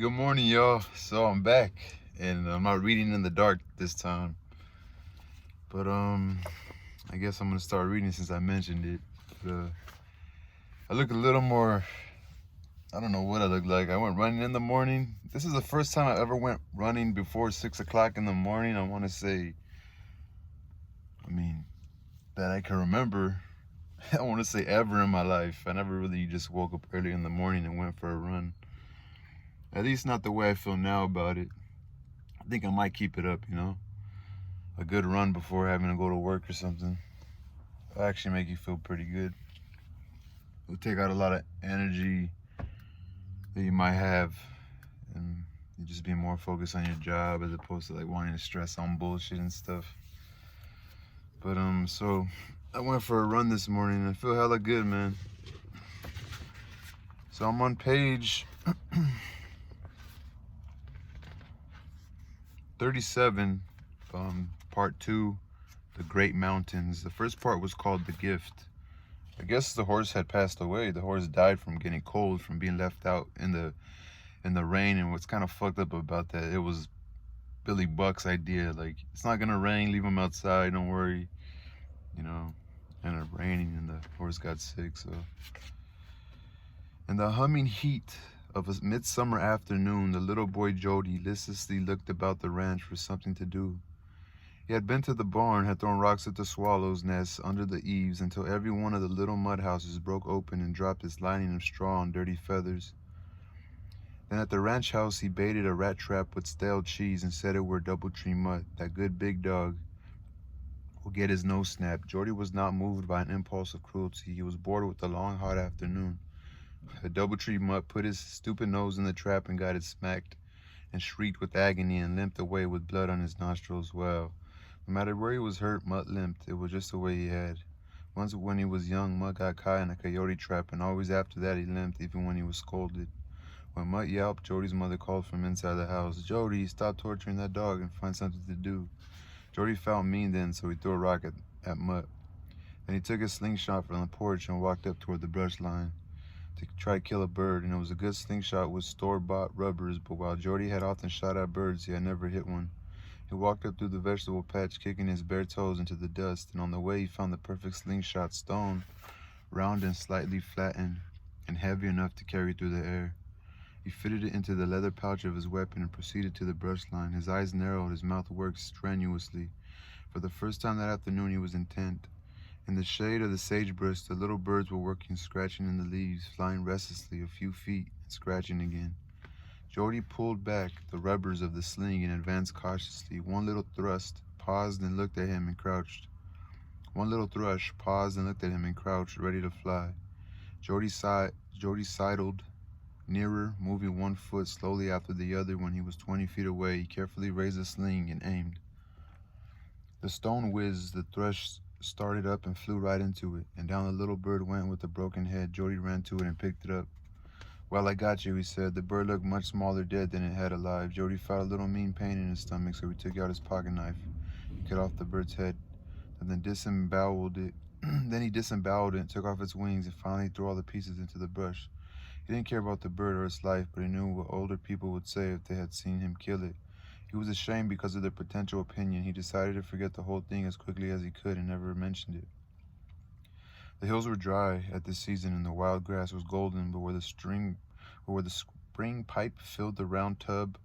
Good morning, y'all. So I'm back, and I'm not reading in the dark this time. But I guess I'm gonna start reading since I mentioned it. I look a little more. I don't know what I look like. I went running in the morning. This is the first time I ever went running before 6 o'clock in the morning. I want to say, that I can remember. I want to say ever in my life. I never really just woke up early in the morning and went for a run. At least not the way I feel now about it. I think I might keep it up. A good run before having to go to work or something. It'll actually make you feel pretty good. It'll take out a lot of energy that you might have, and you just be more focused on your job as opposed to like wanting to stress on bullshit and stuff. But so I went for a run this morning and I feel hella good, man. So I'm on page 37, part 2, The Great Mountains. The first part was called The Gift. I guess the horse had passed away. The horse died from getting cold, from being left out in the rain. And what's kind of fucked up about that, it was Billy Buck's idea. Like, it's not gonna rain, leave him outside, don't worry. Ended up raining and the horse got sick. So in the humming heat of a midsummer afternoon, the little boy Jody listlessly looked about the ranch for something to do. He had been to the barn, had thrown rocks at the swallows' nests under the eaves until every one of the little mud houses broke open and dropped its lining of straw and dirty feathers. Then at the ranch house he baited a rat trap with stale cheese and said it were Doubletree Mutt, that good big dog, will get his nose snapped. Jordy was not moved by an impulse of cruelty. He was bored with the long, hot afternoon. A Doubletree Mutt put his stupid nose in the trap and got it smacked, and shrieked with agony and limped away with blood on his nostrils. Well, no matter where he was hurt, Mutt limped. It was just the way he had. Once when he was young, Mutt got caught in a coyote trap, and always after that he limped, even when he was scolded. When Mutt yelped, Jody's mother called from inside the house, "Jody, stop torturing that dog and find something to do." Jody felt mean then, so he threw a rock at Mutt. Then he took his slingshot from the porch and walked up toward the brush line to try to kill a bird, and it was a good slingshot with store-bought rubbers, but while Jody had often shot at birds, he had never hit one. He walked up through the vegetable patch, kicking his bare toes into the dust, and on the way he found the perfect slingshot stone, round and slightly flattened, and heavy enough to carry through the air. He fitted it into the leather pouch of his weapon and proceeded to the brush line. His eyes narrowed, his mouth worked strenuously. For the first time that afternoon he was intent. In the shade of the sagebrush, the little birds were working, scratching in the leaves, flying restlessly a few feet, and scratching again. Jody pulled back the rubbers of the sling and advanced cautiously. One little thrust, paused and looked at him and crouched. One little thrush paused and looked at him and crouched, ready to fly. Jody sidled nearer, moving one foot slowly after the other. When he was 20 feet away, he carefully raised the sling and aimed. The stone whizzed, the thrush started up and flew right into it, and down the little bird went with a broken head. Jody ran to it and picked it up. "Well, I got you," he said. The bird looked much smaller dead than it had alive. Jody felt a little mean pain in his stomach, so he took out his pocket knife and cut off the bird's head. Then disemboweled it. Then he disemboweled it, took off its wings, and finally threw all the pieces into the brush. He didn't care about the bird or its life, but he knew what older people would say if they had seen him kill it. He was ashamed because of their potential opinion. He decided to forget the whole thing as quickly as he could and never mentioned it. The hills were dry at this season, and the wild grass was golden, but where the spring pipe filled the round tub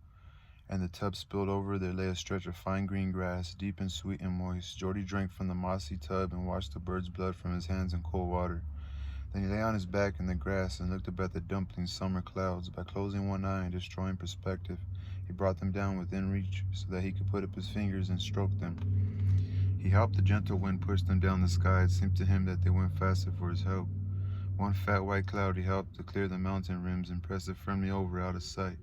and the tub spilled over, there lay a stretch of fine green grass, deep and sweet and moist. Jordy drank from the mossy tub and washed the bird's blood from his hands in cold water. Then he lay on his back in the grass and looked up at the dumpling summer clouds. By closing one eye and destroying perspective, he brought them down within reach so that he could put up his fingers and stroke them. He helped the gentle wind push them down the sky. It seemed to him that they went faster for his help. One fat white cloud he helped to clear the mountain rims and press it firmly over out of sight.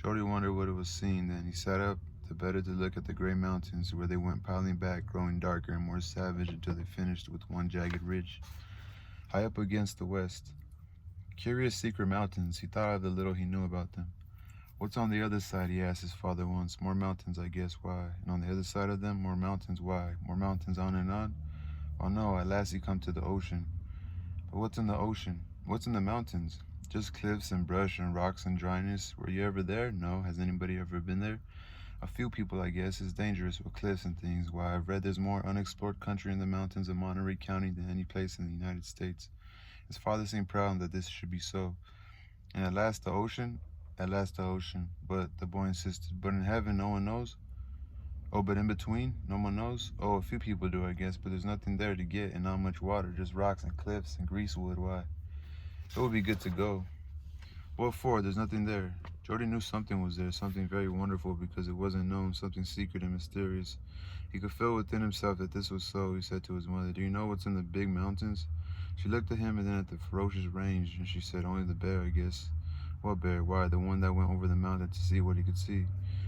Jody wondered what it was seeing. Then he sat up, the better to look at the gray mountains, where they went piling back, growing darker and more savage until they finished with one jagged ridge high up against the west. Curious secret mountains. He thought of the little he knew about them. "What's on the other side?" he asked his father once. "More mountains, I guess. Why? And on the other side of them, more mountains. Why? More mountains on and on?" "Oh no, at last he come to the ocean." "But what's in the ocean? What's in the mountains?" Just cliffs and brush and rocks and dryness. Were you ever there? No. Has anybody ever been there? A few people, I guess. It's dangerous with cliffs and things. Why, I've read there's more unexplored country in the mountains of Monterey County than any place in the United States. His father seemed proud that this should be so. And at last the ocean? At last the ocean. But the boy insisted, but in heaven no one knows? Oh, but in between? No one knows? Oh, a few people do, I guess, but there's nothing there to get and not much water, just rocks and cliffs and greasewood. Why? It would be good to go. What for? There's nothing there. Jody knew something was there, something very wonderful because it wasn't known, something secret and mysterious. He could feel within himself that this was so. He said to his mother, "Do you know what's in the big mountains?" She looked at him and then at the ferocious range, and she said, "Only the bear, I guess." What bear? Why, the one that went over the mountain to see what he could see.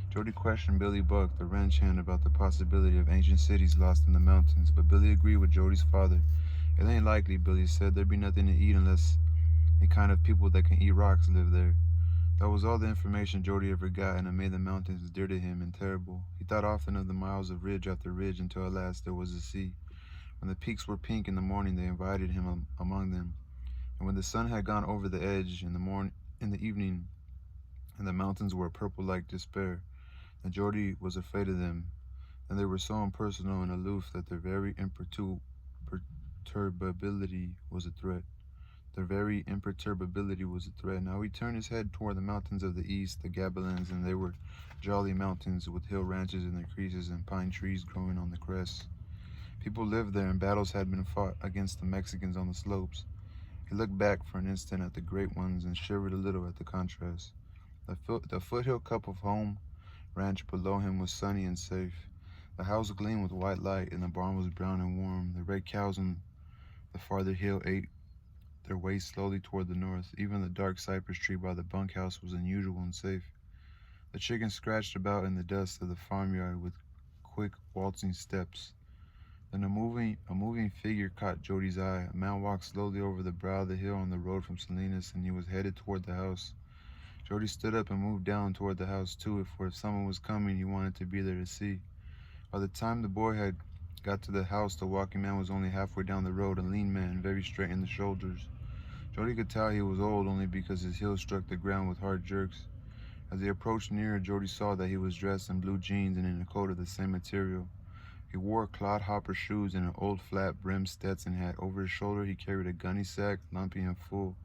Jody questioned Billy Buck, the ranch hand, about the possibility of ancient cities lost in the mountains, but Billy agreed with Jody's father. It ain't likely, Billy said. There'd be nothing to eat unless the kind of people that can eat rocks live there. That was all the information Jody ever got, and it made the mountains dear to him and terrible. He thought often of the miles of ridge after ridge until at last there was the sea. When the peaks were pink in the morning, they invited him among them. And when the sun had gone over the edge in the evening, and the mountains were purple like despair, then Jody was afraid of them. And they were so impersonal and aloof that their very imperturbability was a threat. Their very imperturbability was a threat. Now he turned his head toward the mountains of the east, the Gabilands, and they were jolly mountains with hill ranches in their creases and pine trees growing on the crests. People lived there, and battles had been fought against the Mexicans on the slopes. He looked back for an instant at the great ones and shivered a little at the contrast. The foothill cup of home ranch below him was sunny and safe. The house gleamed with white light, and the barn was brown and warm. The red cows on the farther hill ate their way slowly toward the north. Even the dark cypress tree by the bunkhouse was unusual and safe. The chickens scratched about in the dust of the farmyard with quick, waltzing steps. Then a moving figure caught Jody's eye. A man walked slowly over the brow of the hill on the road from Salinas, and he was headed toward the house. Jody stood up and moved down toward the house too, for if someone was coming, he wanted to be there to see. By the time the boy had got to the house, the walking man was only halfway down the road, a lean man, very straight in the shoulders. Jody could tell he was old only because his heels struck the ground with hard jerks. As they approached nearer, Jody saw that he was dressed in blue jeans and in a coat of the same material. He wore clodhopper shoes and an old flat-brimmed Stetson hat. Over his shoulder he carried a gunny sack, lumpy and full.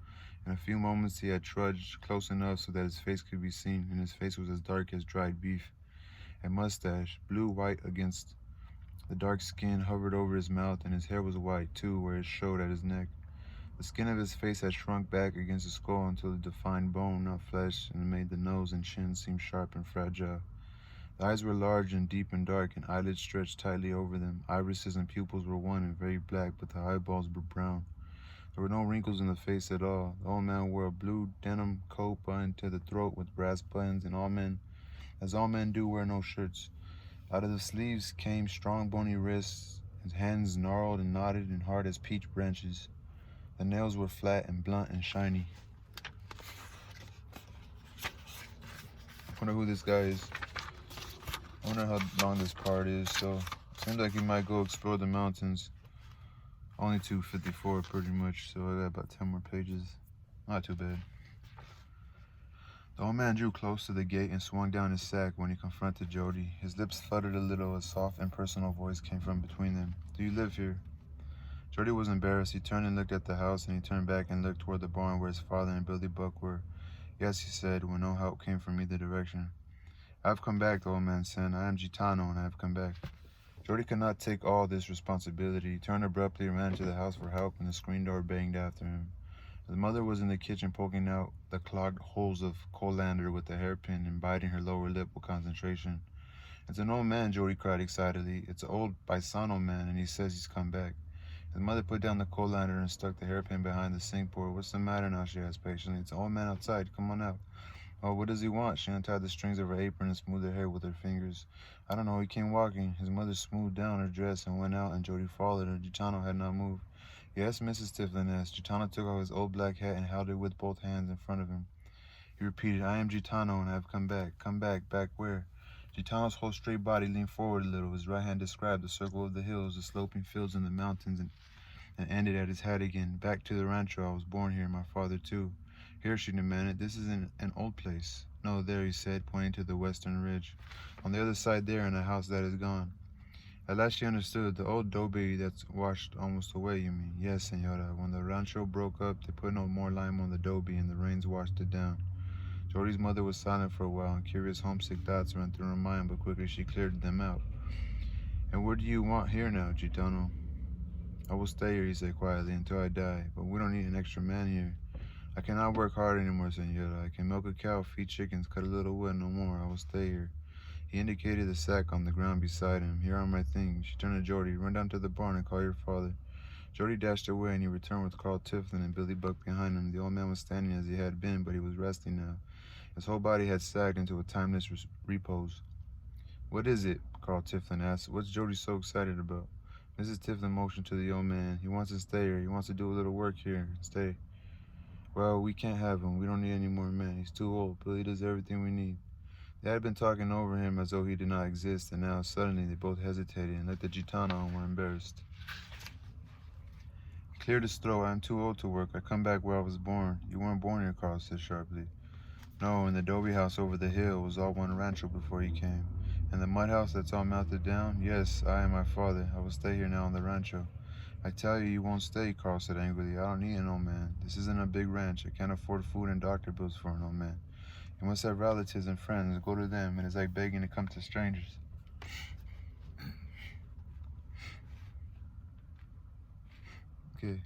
In a few moments he had trudged close enough so that his face could be seen, and his face was as dark as dried beef. A mustache, blue-white against the dark skin, hovered over his mouth, and his hair was white, too, where it showed at his neck. The skin of his face had shrunk back against the skull until it defined bone, not flesh, and made the nose and chin seem sharp and fragile. The eyes were large and deep and dark, and eyelids stretched tightly over them. Irises and pupils were one and very black, but the eyeballs were brown. There were no wrinkles in the face at all. The old man wore a blue denim coat buttoned to the throat with brass buttons, and as all men do, wear no shirts. Out of the sleeves came strong bony wrists, his hands gnarled and knotted and hard as peach branches. The nails were flat and blunt and shiny. I wonder who this guy is. I wonder how long this part is. So seems like he might go explore the mountains. Only 254 pretty much, so I got about 10 more pages. Not too bad. The old man drew close to the gate and swung down his sack when he confronted Jody. His lips fluttered a little. A soft, impersonal voice came from between them. "Do you live here?" Jody was embarrassed. He turned and looked at the house, and he turned back and looked toward the barn where his father and Billy Buck were. "Yes," he said, when no help came from either direction. "I have come back," the old man said. "I am Gitano, and I have come back." Jody could not take all this responsibility. He turned abruptly and ran into the house for help, and the screen door banged after him. His mother was in the kitchen poking out the clogged holes of colander with a hairpin and biting her lower lip with concentration. "It's an old man," Jody cried excitedly. "It's an old paisano man, and he says he's come back." His mother put down the colander and stuck the hairpin behind the sink board. "What's the matter now?" she asked patiently. "It's an old man outside. Come on out." "Oh, what does he want?" She untied the strings of her apron and smoothed her hair with her fingers. "I don't know. He came walking." His mother smoothed down her dress and went out, and Jody followed her. Gitano had not moved. "Yes?" Mrs. Tiflin asked. Gitano took off his old black hat and held it with both hands in front of him. He repeated, "I am Gitano, and I have come back." "Come back? Back where?" Gitano's whole straight body leaned forward a little. His right hand described the circle of the hills, the sloping fields, and the mountains, and ended at his hat again. "Back to the rancho. I was born here, my father too." Here, she demanded. This is an old place. No, there, he said, pointing to the western ridge. On the other side there, in a house that is gone. At last she understood. The old adobe that's washed almost away, you mean? Yes, senora. When the rancho broke up, they put no more lime on the adobe and the rains washed it down. Jordy's mother was silent for a while, and curious homesick thoughts ran through her mind, but quickly she cleared them out. And what do you want here now, Gitano? I will stay here, he said quietly, until I die, but we don't need an extra man here. I cannot work hard anymore, senora. I can milk a cow, feed chickens, cut a little wood, no more. I will stay here. He indicated the sack on the ground beside him. Here are my things. She turned to Jody. Run down to the barn and call your father. Jody dashed away, and he returned with Carl Tiflin and Billy Buck behind him. The old man was standing as he had been, but he was resting now. His whole body had sagged into a timeless repose. What is it? Carl Tiflin asked. What's Jody so excited about? Mrs. Tiflin motioned to the old man. He wants to stay here. He wants to do a little work here. Stay. Well, we can't have him. We don't need any more men. He's too old. Billy does everything we need. They had been talking over him as though he did not exist, and now suddenly they both hesitated and looked at Gitano and were embarrassed. Cleared his throat. I'm too old to work. I come back where I was born. You weren't born here, Carl said sharply. No, and the adobe house over the hill was all one rancho before he came. And the mud house that's all melted down? Yes, I and my father. I will stay here now on the rancho. I tell you, you won't stay, Carl said angrily. I don't need an old man. This isn't a big ranch. I can't afford food and doctor bills for an old man. You must have relatives and friends. Go to them. It is like begging to come to strangers. Okay.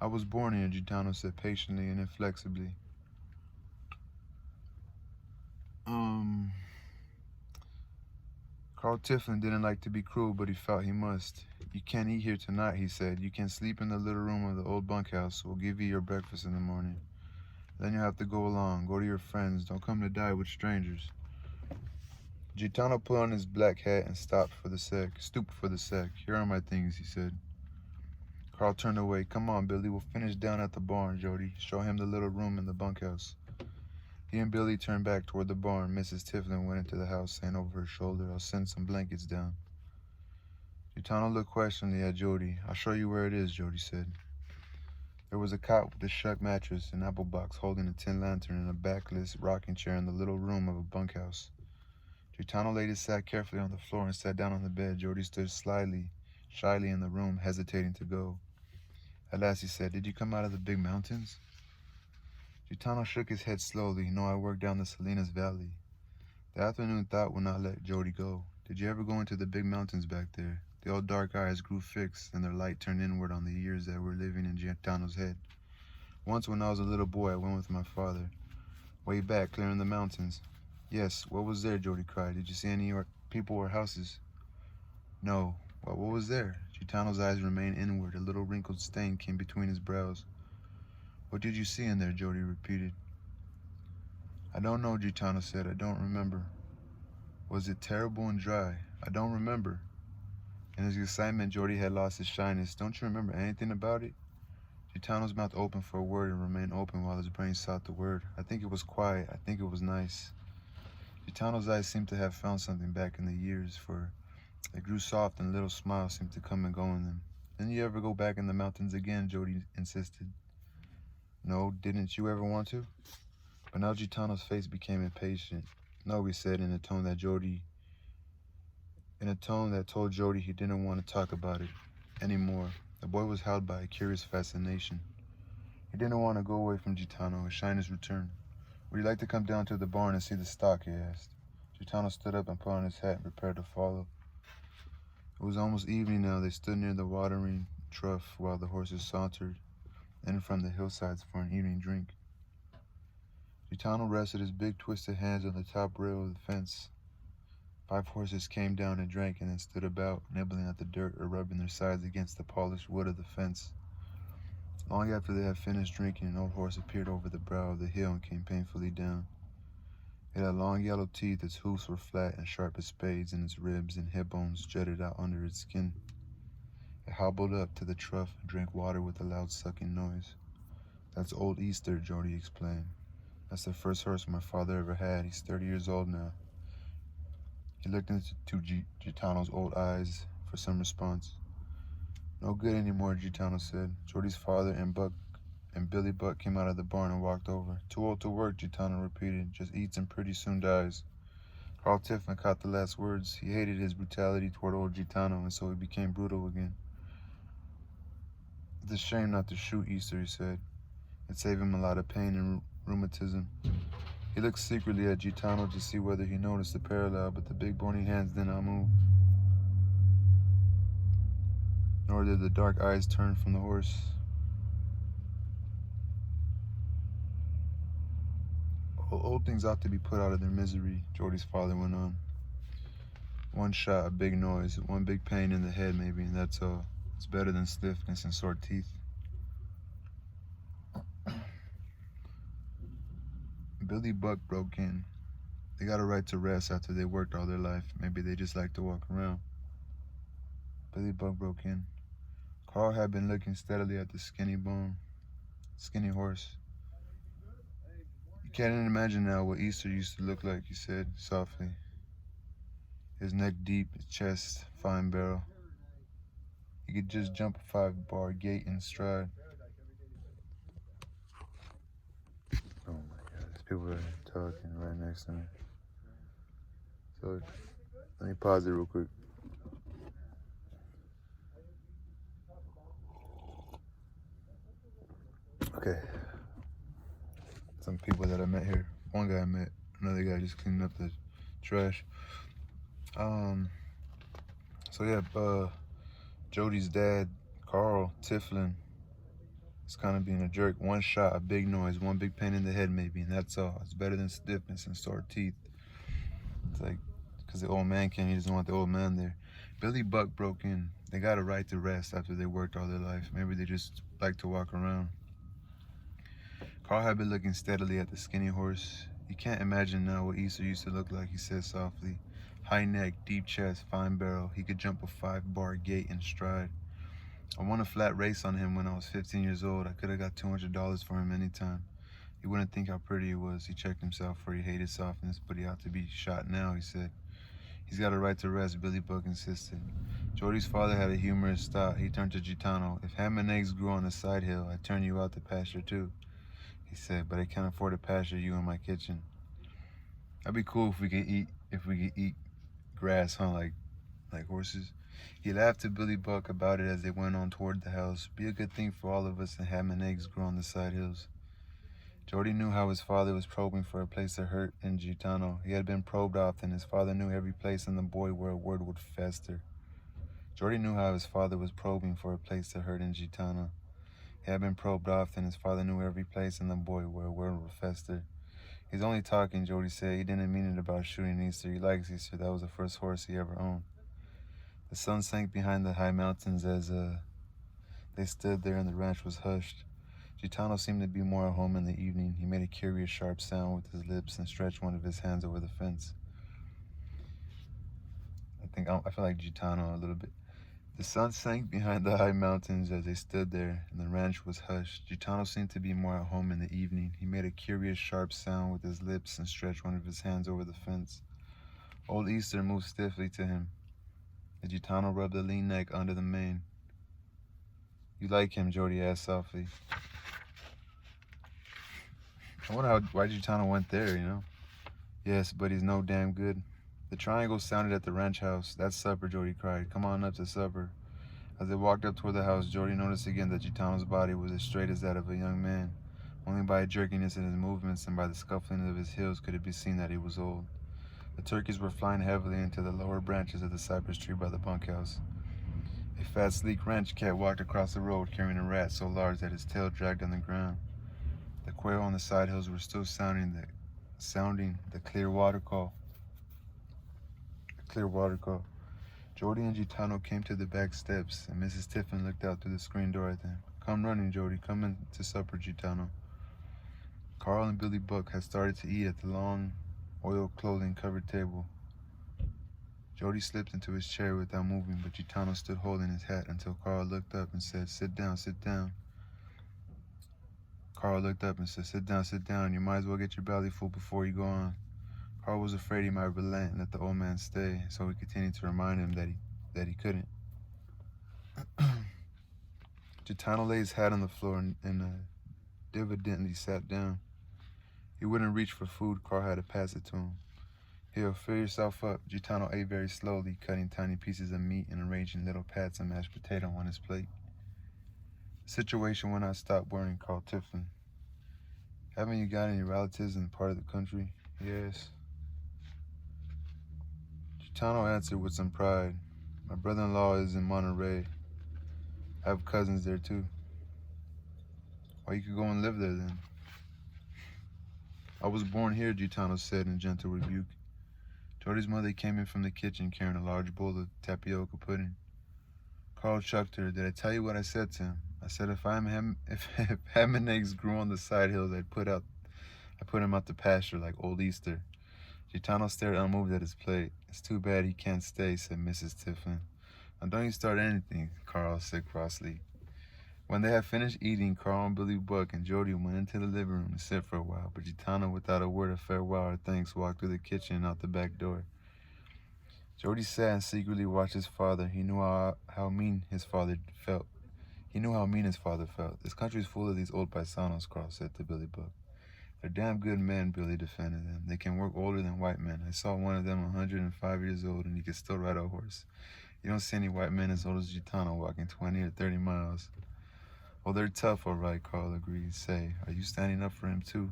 I was born here, Gitano said patiently and inflexibly. Carl Tiflin didn't like to be cruel, but he felt he must. You can't eat here tonight, he said. You can sleep in the little room of the old bunkhouse. We'll give you your breakfast in the morning. Then you'll have to go along. Go to your friends. Don't come to die with strangers. Gitano put on his black hat and stooped for the sack. Here are my things, he said. Carl turned away. Come on, Billy. We'll finish down at the barn, Jody. Show him the little room in the bunkhouse. He and Billy turned back toward the barn. Mrs. Tiflin went into the house, saying over her shoulder, I'll send some blankets down. Gitano looked questioningly at Jody. I'll show you where it is, Jody said. There was a cot with a shuck mattress, an apple box holding a tin lantern, and a backless rocking chair in the little room of a bunkhouse. Gitano laid his sack carefully on the floor and sat down on the bed. Jody stood shyly in the room, hesitating to go. At last he said, Did you come out of the big mountains? Gitano shook his head slowly. No, I worked down the Salinas Valley. The afternoon thought would not let Jody go. Did you ever go into the big mountains back there? The old dark eyes grew fixed, and their light turned inward on the years that were living in Gitano's head. Once when I was a little boy, I went with my father. Way back, clearing the mountains. Yes, what was there, Jody cried. Did you see any people or houses? No. Well, what was there? Gitano's eyes remained inward. A little wrinkled stain came between his brows. What did you see in there? Jody repeated. I don't know, Gitano said. I don't remember. Was it terrible and dry? I don't remember. In his excitement, Jody had lost his shyness. Don't you remember anything about it? Gitano's mouth opened for a word and remained open while his brain sought the word. I think it was quiet. I think it was nice. Gitano's eyes seemed to have found something back in the years, for they grew soft and a little smile seemed to come and go in them. Didn't you ever go back in the mountains again? Jody insisted. No, didn't you ever want to? But now Gitano's face became impatient. No, he said in a tone that told Jody he didn't want to talk about it anymore. The boy was held by a curious fascination. He didn't want to go away from Gitano. His shyness returned. Would you like to come down to the barn and see the stock? He asked. Gitano stood up and put on his hat and prepared to follow. It was almost evening now. They stood near the watering trough while the horses sauntered in from the hillsides for an evening drink. Gitano rested his big twisted hands on the top rail of the fence. 5 horses came down and drank and then stood about, nibbling at the dirt or rubbing their sides against the polished wood of the fence. Long after they had finished drinking, an old horse appeared over the brow of the hill and came painfully down. It had long yellow teeth, its hoofs were flat and sharp as spades, and its ribs and hip bones jutted out under its skin. It hobbled up to the trough and drank water with a loud sucking noise. That's Old Easter, Jody explained. That's the first horse my father ever had. He's 30 years old now. He looked into Gitano's old eyes for some response. No good anymore, Gitano said. Jody's father and and Billy Buck came out of the barn and walked over. Too old to work, Gitano repeated. Just eats and pretty soon dies. Carl Tiffin caught the last words. He hated his brutality toward old Gitano, and so he became brutal again. It's a shame not to shoot Easter, he said. It'd save him a lot of pain and rheumatism. He looked secretly at Gitano to see whether he noticed the parallel, but the big bony hands did not move. Nor did the dark eyes turn from the horse. Old things ought to be put out of their misery, Jordy's father went on. One shot, a big noise, one big pain in the head maybe, and that's all. It's better than stiffness and sore teeth. Billy Buck broke in. They got a right to rest after they worked all their life. Maybe they just like to walk around. Billy Buck broke in. Carl had been looking steadily at the skinny horse. You can't imagine now what Easter used to look like, he said softly. His neck deep, his chest, fine barrel. He could just jump a 5-bar gate in stride. Oh my God, these people are talking right next to me. So, let me pause it real quick. Okay. Some people that I met here. One guy I met, another guy just cleaning up the trash. So yeah, Jody's dad, Carl Tiflin, is kind of being a jerk. One shot, a big noise, one big pain in the head maybe, and that's all. It's better than stiffness and sore teeth. It's like, because the old man came, he doesn't want the old man there. Billy Buck broke in. They got a right to rest after they worked all their life. Maybe they just like to walk around. Carl had been looking steadily at the skinny horse. You can't imagine now what Easter used to look like, he said softly. High neck, deep chest, fine barrel. He could jump a 5-bar gate in stride. I won a flat race on him when I was 15 years old. I could have got $200 for him anytime. You wouldn't think how pretty he was. He checked himself for he hated softness, but he ought to be shot now, he said. He's got a right to rest, Billy Buck insisted. Jody's father had a humorous thought. He turned to Gitano. If ham and eggs grew on the side hill, I'd turn you out to pasture too, he said, but I can't afford to pasture you in my kitchen. That'd be cool if we could eat grass, huh, like horses. He laughed to Billy Buck about it as they went on toward the house. Be a good thing for all of us that ham and eggs grow on the side hills. Jody knew how his father was probing for a place to hurt in Gitano. He had been probed often. His father knew every place in the boy where a word would fester. Jody knew how his father was probing for a place to hurt in Gitano. He had been probed often. His father knew every place in the boy where a word would fester. He's only talking, Jody said. He didn't mean it about shooting Easter. He likes Easter. That was the first horse he ever owned. The sun sank behind the high mountains as they stood there and the ranch was hushed. Gitano seemed to be more at home in the evening. He made a curious sharp sound with his lips and stretched one of his hands over the fence. I feel like Gitano a little bit. The sun sank behind the high mountains as they stood there, and the ranch was hushed. Gitano seemed to be more at home in the evening. He made a curious sharp sound with his lips and stretched one of his hands over the fence. Old Easter moved stiffly to him. The Gitano rubbed the lean neck under the mane. You like him, Jody asked softly. I wonder why Gitano went there, you know? Yes, but he's no damn good. The triangle sounded at the ranch house. That's supper, Jody cried. Come on up to supper. As they walked up toward the house, Jody noticed again that Gitano's body was as straight as that of a young man. Only by a jerkiness in his movements and by the scuffling of his heels could it be seen that he was old. The turkeys were flying heavily into the lower branches of the cypress tree by the bunkhouse. A fat, sleek ranch cat walked across the road carrying a rat so large that his tail dragged on the ground. The quail on the side hills were still sounding the clear water call. Jody and Gitano came to the back steps, and Mrs. Tiffin looked out through the screen door at them. Come running, Jody. Come in to supper, Gitano. Carl and Billy Buck had started to eat at the long, oil clothing-covered table. Jody slipped into his chair without moving, but Gitano stood holding his hat until Carl looked up and said, Sit down, sit down. Carl looked up and said, Sit down, sit down. You might as well get your belly full before you go on. Carl was afraid he might relent and let the old man stay, so he continued to remind him that he couldn't. Gitano laid his hat on the floor and evidently sat down. He wouldn't reach for food, Carl had to pass it to him. Here, fill yourself up. Gitano ate very slowly, cutting tiny pieces of meat and arranging little pats of mashed potato on his plate. The situation will not stop worrying Carl Tiflin. Haven't you got any relatives in the part of the country? Yes. Gitano answered with some pride. My brother-in-law is in Monterey. I have cousins there too. Well, you could go and live there then. I was born here, Gitano said in gentle rebuke. Jordy's mother came in from the kitchen carrying a large bowl of tapioca pudding. Carl chucked her. Did I tell you what I said to him? I said if ham and eggs grew on the side hills, I put him out to pasture like old Easter. Gitano stared unmoved at his plate. It's too bad he can't stay, said Mrs. Tiflin. Now don't you start anything, Carl said crossly. When they had finished eating, Carl and Billy Buck and Jody went into the living room to sit for a while, but Gitano, without a word of farewell or thanks, walked through the kitchen and out the back door. Jody sat and secretly watched his father. He knew how mean his father felt. This country's full of these old paisanos, Carl said to Billy Buck. They're damn good men, Billy defended them. They can work older than white men. I saw one of them 105 years old, and he could still ride a horse. You don't see any white men as old as Gitano walking 20 or 30 miles. Oh, they're tough, all right, Carl agreed. Say, are you standing up for him, too?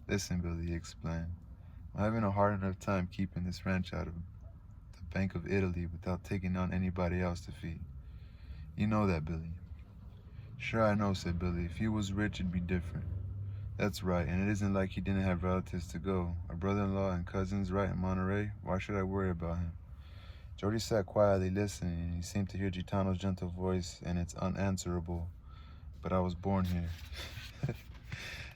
Listen, Billy explained. I'm having a hard enough time keeping this ranch out of the Bank of Italy without taking on anybody else to feed. You know that, Billy. Sure, I know, said Billy. If he was rich, it'd be different. That's right, and it isn't like he didn't have relatives to go. A brother-in-law and cousins right in Monterey. Why should I worry about him? Jody sat quietly listening, and he seemed to hear Gitano's gentle voice, and it's unanswerable. But I was born here.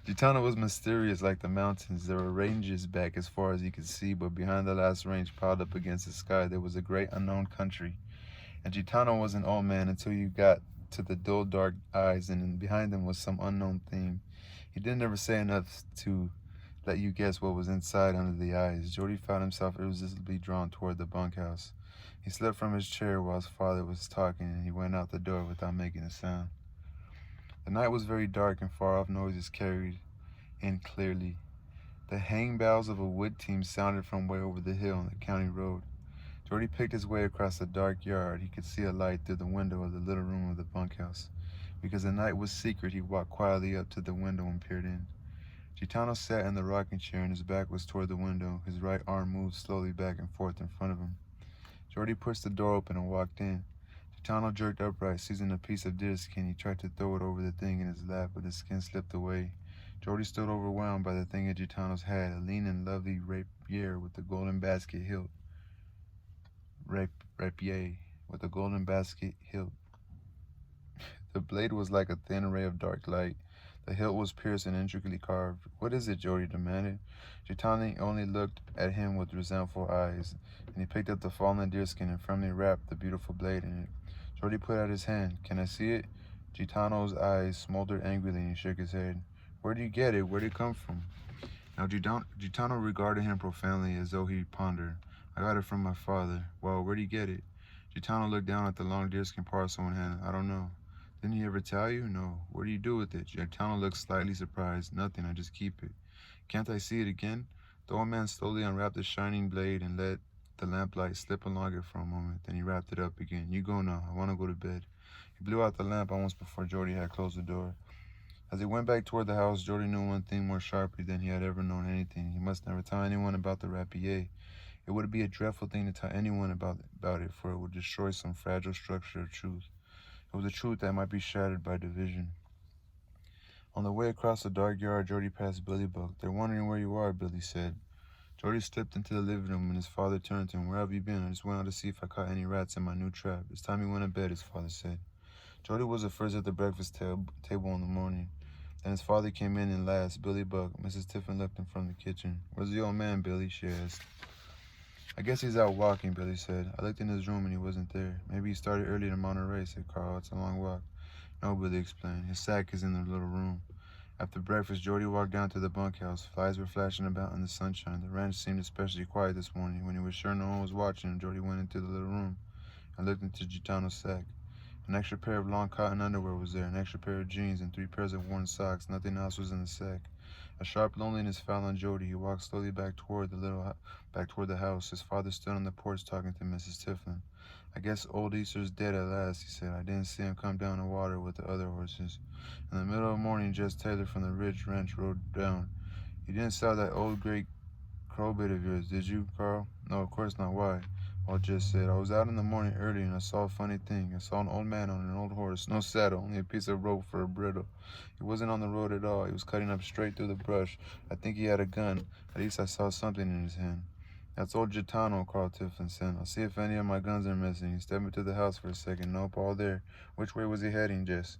Gitano was mysterious like the mountains. There were ranges back as far as he could see, but behind the last range piled up against the sky, there was a great unknown country. And Gitano was an old man until you got to the dull, dark eyes, and behind them was some unknown theme. He didn't ever say enough to let you guess what was inside under the eyes. Jody found himself irresistibly drawn toward the bunkhouse. He slipped from his chair while his father was talking, and he went out the door without making a sound. The night was very dark, and far-off noises carried in clearly. The hang boughs of a wood team sounded from way over the hill on the county road. Jordy picked his way across the dark yard. He could see a light through the window of the little room of the bunkhouse. Because the night was secret, he walked quietly up to the window and peered in. Gitano sat in the rocking chair, and his back was toward the window. His right arm moved slowly back and forth in front of him. Jordy pushed the door open and walked in. Gitano jerked upright, seizing a piece of deer skin. He tried to throw it over the thing in his lap, but the skin slipped away. Jordy stood overwhelmed by the thing in Gitano's hand, a lean and lovely rapier with a golden basket hilt. Rapier with a golden basket hilt. The blade was like a thin ray of dark light. The hilt was pierced and intricately carved. What is it? Jody demanded. Gitano only looked at him with resentful eyes, and he picked up the fallen deerskin and firmly wrapped the beautiful blade in it. Jody put out his hand. Can I see it? Gitano's eyes smoldered angrily, and he shook his head. Where do you get it? Where did it come from? Now Gitano regarded him profoundly, as though he pondered. I got it from my father. Well, where did you get it? Gitano looked down at the long deerskin parcel in hand. I don't know. Didn't he ever tell you? No. What do you do with it? Gitano looked slightly surprised. Nothing. I just keep it. Can't I see it again? The old man slowly unwrapped the shining blade and let the lamplight slip along it for a moment. Then he wrapped it up again. You go now. I want to go to bed. He blew out the lamp almost before Jody had closed the door. As he went back toward the house, Jody knew one thing more sharply than he had ever known anything. He must never tell anyone about the rapier. It would be a dreadful thing to tell anyone about it, for it would destroy some fragile structure of truth. It was a truth that might be shattered by division. On the way across the dark yard, Jody passed Billy Buck. They're wondering where you are, Billy said. Jody slipped into the living room, and his father turned to him. Where have you been? I just went out to see if I caught any rats in my new trap. It's time you went to bed, his father said. Jody was the first at the breakfast table in the morning. Then his father came in and last, Billy Buck. Mrs. Tiffin looked in from the kitchen. Where's the old man, Billy? She asked. I guess he's out walking, Billy said. I looked in his room and he wasn't there. Maybe he started early to Monterey, said Carl. It's a long walk. No, Billy explained. His sack is in the little room. After breakfast, Jody walked down to the bunkhouse. Flies were flashing about in the sunshine. The ranch seemed especially quiet this morning. When he was sure no one was watching him, Jody went into the little room and looked into Gitano's sack. An extra pair of long cotton underwear was there, an extra pair of jeans, and 3 pairs of worn socks. Nothing else was in the sack. A sharp loneliness fell on Jody. He walked slowly back toward the house. His father stood on the porch talking to Mrs. Tiflin. I guess old Easter's dead at last, he said. I didn't see him come down the water with the other horses. In the middle of the morning, Jess Taylor from the Ridge Ranch rode down. You didn't sell that old great crow bit of yours, did you, Carl? No, of course not. Why? Well, Jess said, I was out in the morning early and I saw a funny thing. I saw an old man on an old horse, no saddle, only a piece of rope for a bridle. He wasn't on the road at all. He was cutting up straight through the brush. I think he had a gun. At least I saw something in his hand. That's old Gitano, Carl Tiflin said. I'll see if any of my guns are missing. He stepped into the house for a second. Nope, all there. Which way was he heading, Jess?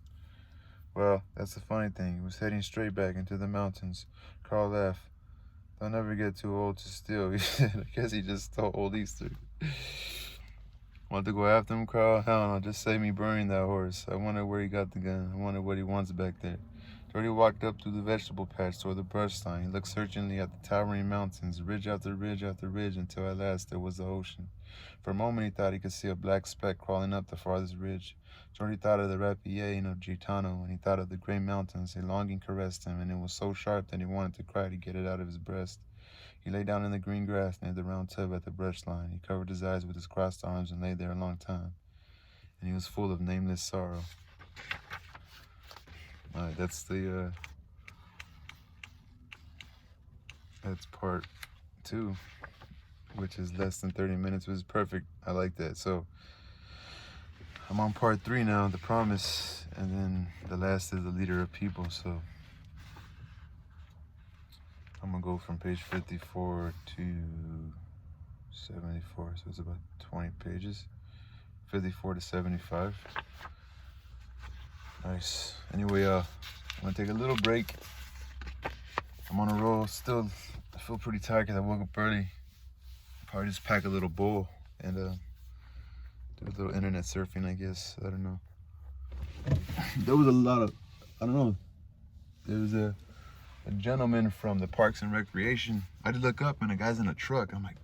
Well, that's the funny thing. He was heading straight back into the mountains. Carl laughed. They'll never get too old to steal, he said. I guess he just stole old Easter. Want to go after him, Carl? Hell no, just save me burning that horse. I wonder where he got the gun. I wonder what he wants back there. Jordy walked up through the vegetable patch toward the brush line. He looked searchingly at the towering mountains, ridge after ridge after ridge, until at last there was the ocean. For a moment he thought he could see a black speck crawling up the farthest ridge. Jordy thought of the rapine of Gitano, and he thought of the great mountains. A longing caressed him, and it was so sharp that he wanted to cry to get it out of his breast. He lay down in the green grass near the round tub at the brush line. He covered his eyes with his crossed arms and lay there a long time. And he was full of nameless sorrow. All right, that's part 2, which is less than 30 minutes, which is perfect. I like that. So I'm on part 3 now, the promise, and then the last is the leader of people. So I'm gonna go from page 54 to 74, so it's about 20 pages. 54 to 75. Nice. Anyway, I'm gonna take a little break. I'm on a roll still. I feel pretty tired because I woke up early. Probably just pack a little bowl and do a little internet surfing, I guess. I don't know. There was a lot of, I don't know. There was a gentleman from the Parks and Recreation. I did look up and the guy's in a truck. I'm like,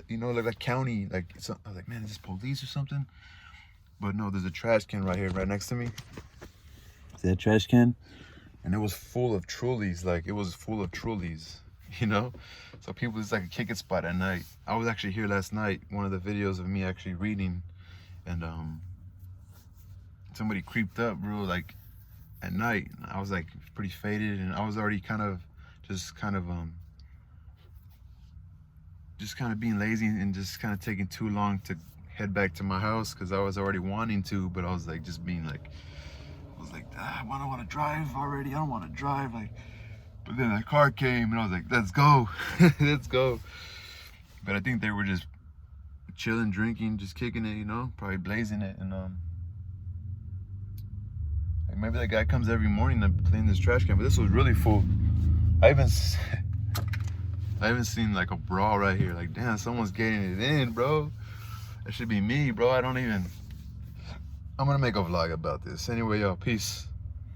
you know, like county, like I was like, man, is this police or something? But no, there's a trash can right here, right next to me. See that trash can? And it was full of Trulies, like it was full of Trulies, you know? So people, it's like a kick-it spot at night. I was actually here last night, one of the videos of me actually reading, and somebody creeped up real like at night. I was like pretty faded, and I was already just kind of being lazy and just kind of taking too long to head back to my house because I was already wanting to, but I was like just being like, I was like, I don't want to drive already. I don't want to drive. Like, but then the car came and I was like, let's go, let's go. But I think they were just chilling, drinking, just kicking it, you know, probably blazing it, and like maybe that guy comes every morning to clean this trash can. But this was really full. I haven't seen like a brawl right here. Like, damn, someone's getting it in, bro. That should be me, bro. I'm gonna make a vlog about this. Anyway, y'all, peace.